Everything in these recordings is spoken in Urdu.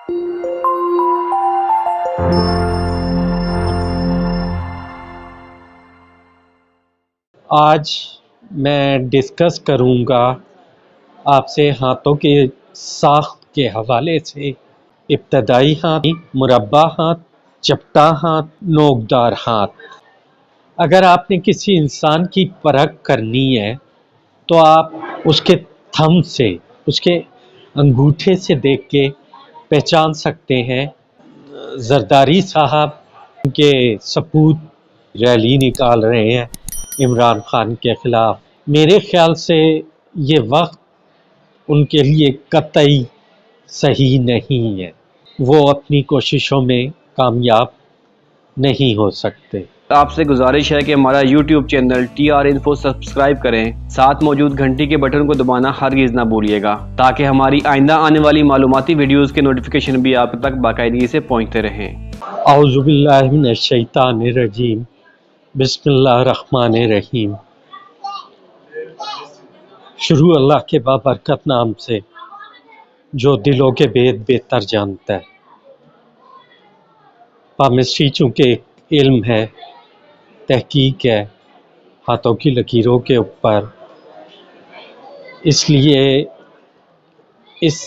آج میں ڈسکس کروں گا آپ سے ہاتھوں کے ساخت کے حوالے سے ابتدائی ہاتھ، مربع ہاتھ، چپٹا ہاتھ، نوکدار ہاتھ۔ اگر آپ نے کسی انسان کی پرکھ کرنی ہے تو آپ اس کے تھم سے، اس کے انگوٹھے سے دیکھ کے پہچان سکتے ہیں۔ زرداری صاحب کے سپوت ریلی نکال رہے ہیں عمران خان کے خلاف۔ میرے خیال سے یہ وقت ان کے لیے قطعی صحیح نہیں ہے، وہ اپنی کوششوں میں کامیاب نہیں ہو سکتے۔ آپ سے گزارش ہے کہ ہمارا YouTube channel TR Info subscribe کریں، ساتھ موجود گھنٹی کے بٹن کو دبانا ہرگز نہ بھولیے گا تاکہ ہماری آئندہ آنے والی معلوماتی ویڈیوز کے نوٹیفیکیشن بھی آپ تک باقاعدگی سے پہنچتے رہیں۔ اعوذ باللہ من الشیطان الرجیم، بسم اللہ الرحمن الرحیم۔ شروع اللہ کے بابرکت نام سے جو دلوں کے بید بہتر جانتا ہے۔ پامسٹری چونکہ ایک علم ہے، تحقیق ہے ہاتھوں کی لکیروں کے اوپر، اس لیے اس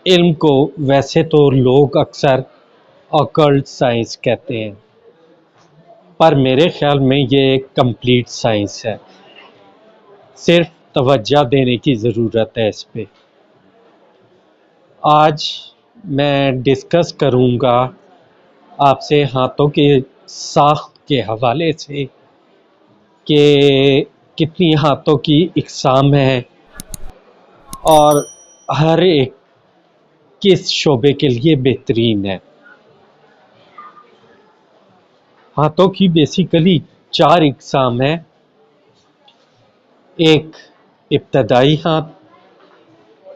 علم کو ویسے تو لوگ اکثر آکلٹ سائنس کہتے ہیں، پر میرے خیال میں یہ ایک کمپلیٹ سائنس ہے، صرف توجہ دینے کی ضرورت ہے اس پہ۔ آج میں ڈسکس کروں گا آپ سے ہاتھوں کے ساخت کے حوالے سے کہ کتنی ہاتھوں کی اقسام ہیں اور ہر ایک کس شعبے کے لیے بہترین ہے۔ ہاتھوں کی بیسیکلی 4 اقسام ہیں۔ ایک ابتدائی ہاتھ،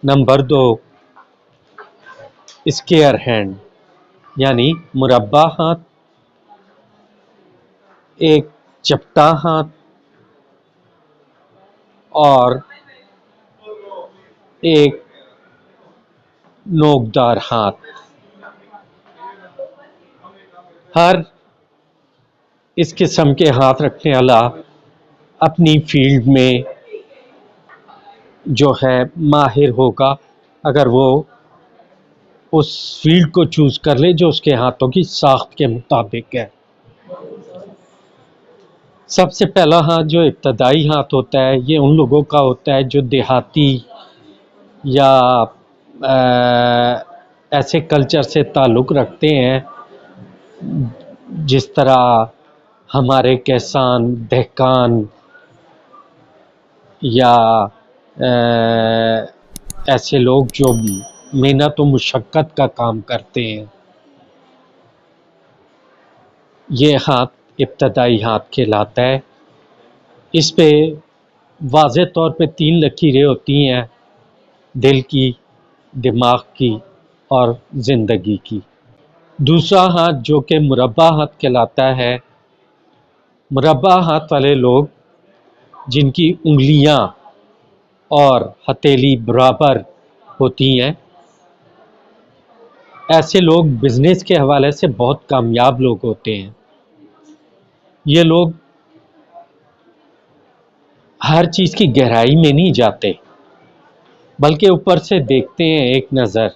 نمبر 2 اسکیئر ہینڈ یعنی مربع ہاتھ، ایک چپٹا ہاتھ اور ایک نوکدار ہاتھ۔ ہر اس قسم کے ہاتھ رکھنے والا اپنی فیلڈ میں جو ہے ماہر ہوگا، اگر وہ اس فیلڈ کو چوز کر لے جو اس کے ہاتھوں کی ساخت کے مطابق ہے۔ سب سے پہلا ہاتھ جو ابتدائی ہاتھ ہوتا ہے، یہ ان لوگوں کا ہوتا ہے جو دیہاتی یا ایسے کلچر سے تعلق رکھتے ہیں جس طرح ہمارے کسان، دہقان یا ایسے لوگ جو محنت و مشقت کا کام کرتے ہیں۔ یہ ہاتھ ابتدائی ہاتھ کہلاتا ہے۔ اس پہ واضح طور پہ 3 لکیریں ہوتی ہیں، دل کی، دماغ کی اور زندگی کی۔ دوسرا ہاتھ جو کہ مربع ہاتھ کہلاتا ہے، مربع ہاتھ والے لوگ جن کی انگلیاں اور ہتھیلی برابر ہوتی ہیں، ایسے لوگ بزنس کے حوالے سے بہت کامیاب لوگ ہوتے ہیں۔ یہ لوگ ہر چیز کی گہرائی میں نہیں جاتے بلکہ اوپر سے دیکھتے ہیں ایک نظر،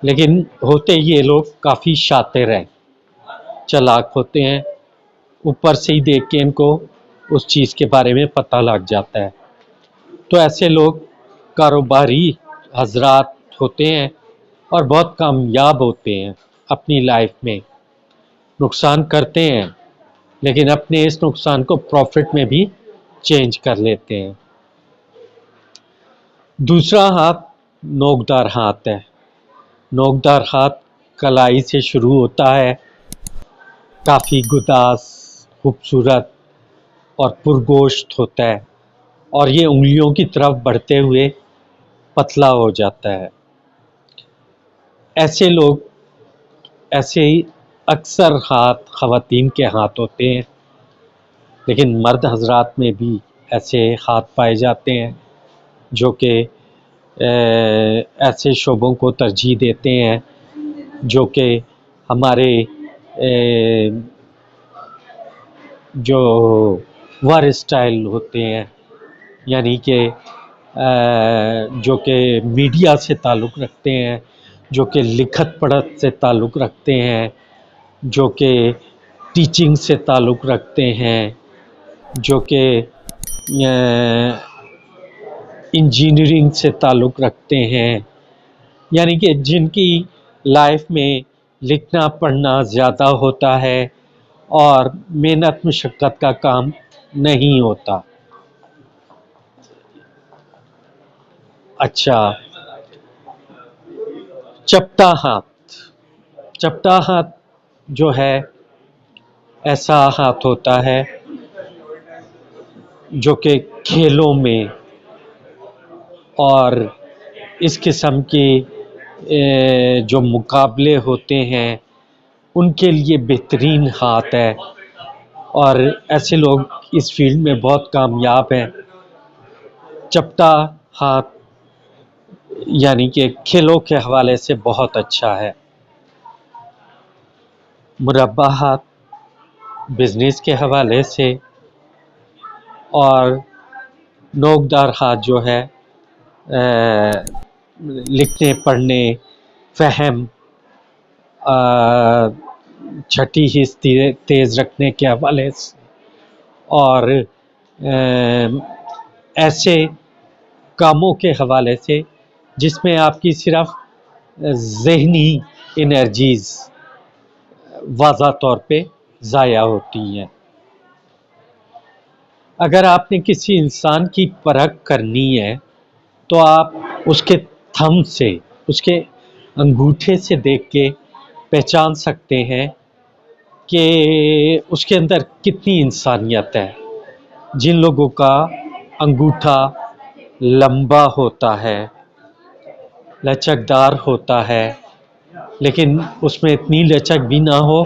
لیکن ہوتے یہ لوگ کافی شاطر ہیں، چلاک ہوتے ہیں، اوپر سے ہی دیکھ کے ان کو اس چیز کے بارے میں پتہ لگ جاتا ہے۔ تو ایسے لوگ کاروباری حضرات ہوتے ہیں اور بہت کامیاب ہوتے ہیں اپنی لائف میں، نقصان کرتے ہیں لیکن اپنے اس نقصان کو پروفٹ میں بھی چینج کر لیتے ہیں۔ دوسرا ہاتھ نوکدار ہاتھ ہے۔ نوکدار ہاتھ کلائی سے شروع ہوتا ہے، کافی گداز، خوبصورت اور پرگوشت ہوتا ہے اور یہ انگلیوں کی طرف بڑھتے ہوئے پتلا ہو جاتا ہے۔ ایسے لوگ، ایسے ہی اکثر ہاتھ خواتین کے ہاتھ ہوتے ہیں، لیکن مرد حضرات میں بھی ایسے ہاتھ پائے جاتے ہیں جو کہ ایسے شعبوں کو ترجیح دیتے ہیں جو کہ ہمارے جو ور اسٹائل ہوتے ہیں، یعنی کہ جو کہ میڈیا سے تعلق رکھتے ہیں، جو کہ لکھت پڑھت سے تعلق رکھتے ہیں، جو کہ ٹیچنگ سے تعلق رکھتے ہیں، جو کہ انجینئرنگ سے تعلق رکھتے ہیں، یعنی کہ جن کی لائف میں لکھنا پڑھنا زیادہ ہوتا ہے اور محنت مشقت کا کام نہیں ہوتا۔ اچھا، چپٹا ہاتھ۔ چپٹا ہاتھ جو ہے ایسا ہاتھ ہوتا ہے جو کہ کھیلوں میں اور اس قسم کے جو مقابلے ہوتے ہیں ان کے لیے بہترین ہاتھ ہے، اور ایسے لوگ اس فیلڈ میں بہت کامیاب ہیں۔ چپٹا ہاتھ یعنی کہ کھیلوں کے حوالے سے بہت اچھا ہے۔ مربع ہاتھ بزنس کے حوالے سے، اور نوکدار ہاتھ جو ہے لکھنے پڑھنے، فہم، چھٹی حس تیز رکھنے کے حوالے سے، اور ایسے کاموں کے حوالے سے جس میں آپ کی صرف ذہنی انرجیز واضح طور پہ ضائع ہوتی ہیں۔ اگر آپ نے کسی انسان کی پرکھ کرنی ہے تو آپ اس کے تھم سے، اس کے انگوٹھے سے دیکھ کے پہچان سکتے ہیں کہ اس کے اندر کتنی انسانیت ہے۔ جن لوگوں کا انگوٹھا لمبا ہوتا ہے، لچکدار ہوتا ہے، لیکن اس میں اتنی لچک بھی نہ ہو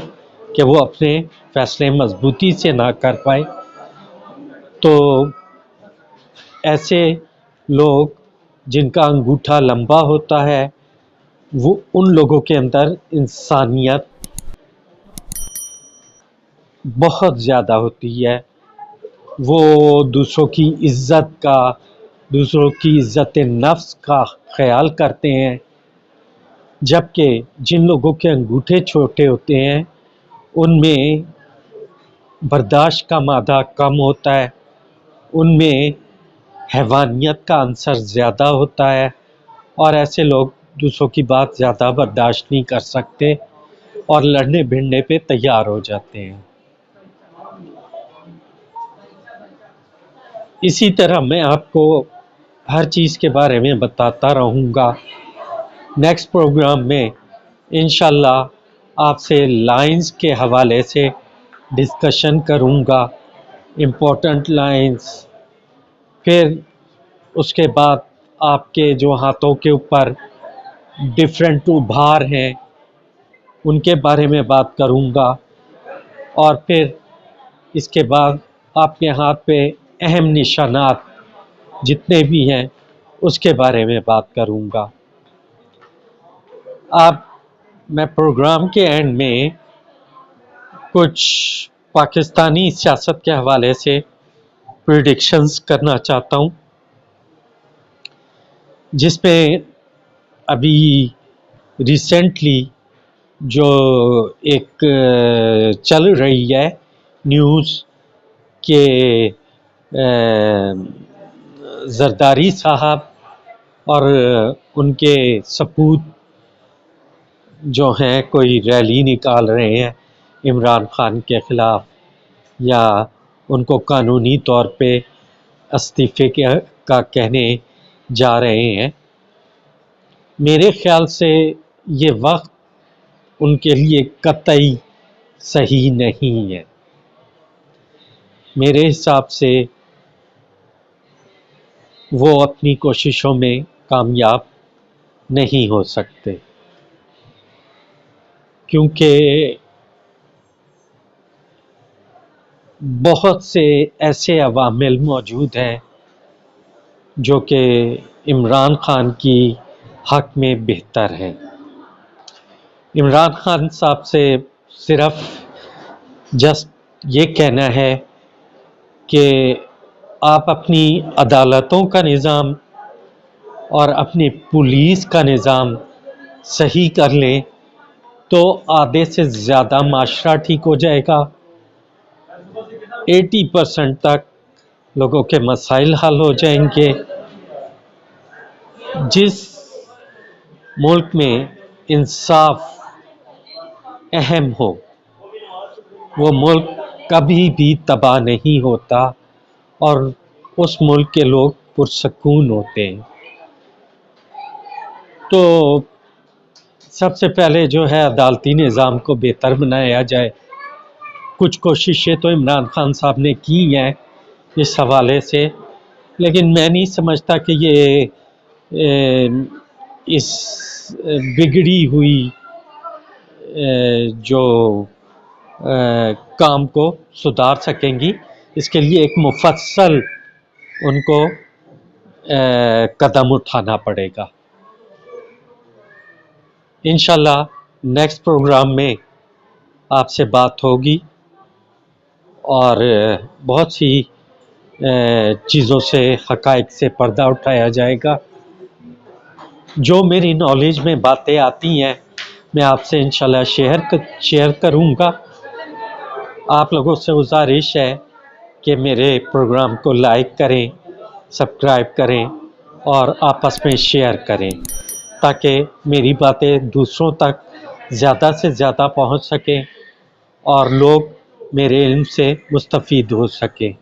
کہ وہ اپنے فیصلے مضبوطی سے نہ کر پائے، تو ایسے لوگ جن کا انگوٹھا لمبا ہوتا ہے وہ ان لوگوں کے اندر انسانیت بہت زیادہ ہوتی ہے۔ وہ دوسروں کی عزت کا، دوسروں کی عزت نفس کا خیال کرتے ہیں، جبکہ جن لوگوں کے انگوٹھے چھوٹے ہوتے ہیں ان میں برداشت کا مادہ کم ہوتا ہے، ان میں حیوانیت کا عنصر زیادہ ہوتا ہے، اور ایسے لوگ دوسروں کی بات زیادہ برداشت نہیں کر سکتے اور لڑنے بھڑنے پہ تیار ہو جاتے ہیں۔ اسی طرح میں آپ کو ہر چیز کے بارے میں بتاتا رہوں گا۔ نیکسٹ پروگرام میں انشاءاللہ آپ سے لائنز کے حوالے سے ڈسکشن کروں گا، امپورٹنٹ لائنز، پھر اس کے بعد آپ کے جو ہاتھوں کے اوپر ڈیفرنٹ ابھار ہیں ان کے بارے میں بات کروں گا، اور پھر اس کے بعد آپ کے ہاتھ پہ اہم نشانات جتنے بھی ہیں اس کے بارے میں بات کروں گا۔ اب میں پروگرام کے اینڈ میں کچھ پاکستانی سیاست کے حوالے سے پریڈکشنز کرنا چاہتا ہوں، جس میں ابھی ریسنٹلی جو ایک چل رہی ہے نیوز کہ زرداری صاحب اور ان کے سپوت جو ہیں کوئی ریلی نکال رہے ہیں عمران خان کے خلاف، یا ان کو قانونی طور پہ استعفے کا کہنے جا رہے ہیں۔ میرے خیال سے یہ وقت ان کے لیے قطعی صحیح نہیں ہے۔ میرے حساب سے وہ اپنی کوششوں میں کامیاب نہیں ہو سکتے، کیونکہ بہت سے ایسے عوامل موجود ہیں جو کہ عمران خان کی حق میں بہتر ہیں۔ عمران خان صاحب سے صرف جسٹ یہ کہنا ہے کہ آپ اپنی عدالتوں کا نظام اور اپنی پولیس کا نظام صحیح کر لیں تو آدھے سے زیادہ معاشرہ ٹھیک ہو جائے گا. 80% تک لوگوں کے مسائل حل ہو جائیں گے. جس ملک میں انصاف اہم ہو وہ ملک کبھی بھی تباہ نہیں ہوتا اور اس ملک کے لوگ پرسکون ہوتے ہیں. تو سب سے پہلے جو ہے عدالتی نظام کو بہتر بنایا جائے. کچھ کوششیں تو عمران خان صاحب نے کی ہیں اس حوالے سے، لیکن میں نہیں سمجھتا کہ یہ اس بگڑی ہوئی جو کام کو سدھار سکیں گی. اس کے لیے ایک مفصل ان کو قدم اٹھانا پڑے گا. انشاءاللہ نیکسٹ پروگرام میں آپ سے بات ہوگی اور بہت سی چیزوں سے، حقائق سے پردہ اٹھایا جائے گا. جو میری نالج میں باتیں آتی ہیں میں آپ سے انشاءاللہ شیئر کروں گا. آپ لوگوں سے گزارش ہے کہ میرے پروگرام کو لائک کریں، سبسکرائب کریں اور آپس میں شیئر کریں تاکہ میری باتیں دوسروں تک زیادہ سے زیادہ پہنچ سکیں اور لوگ میرے علم سے مستفید ہو سکیں.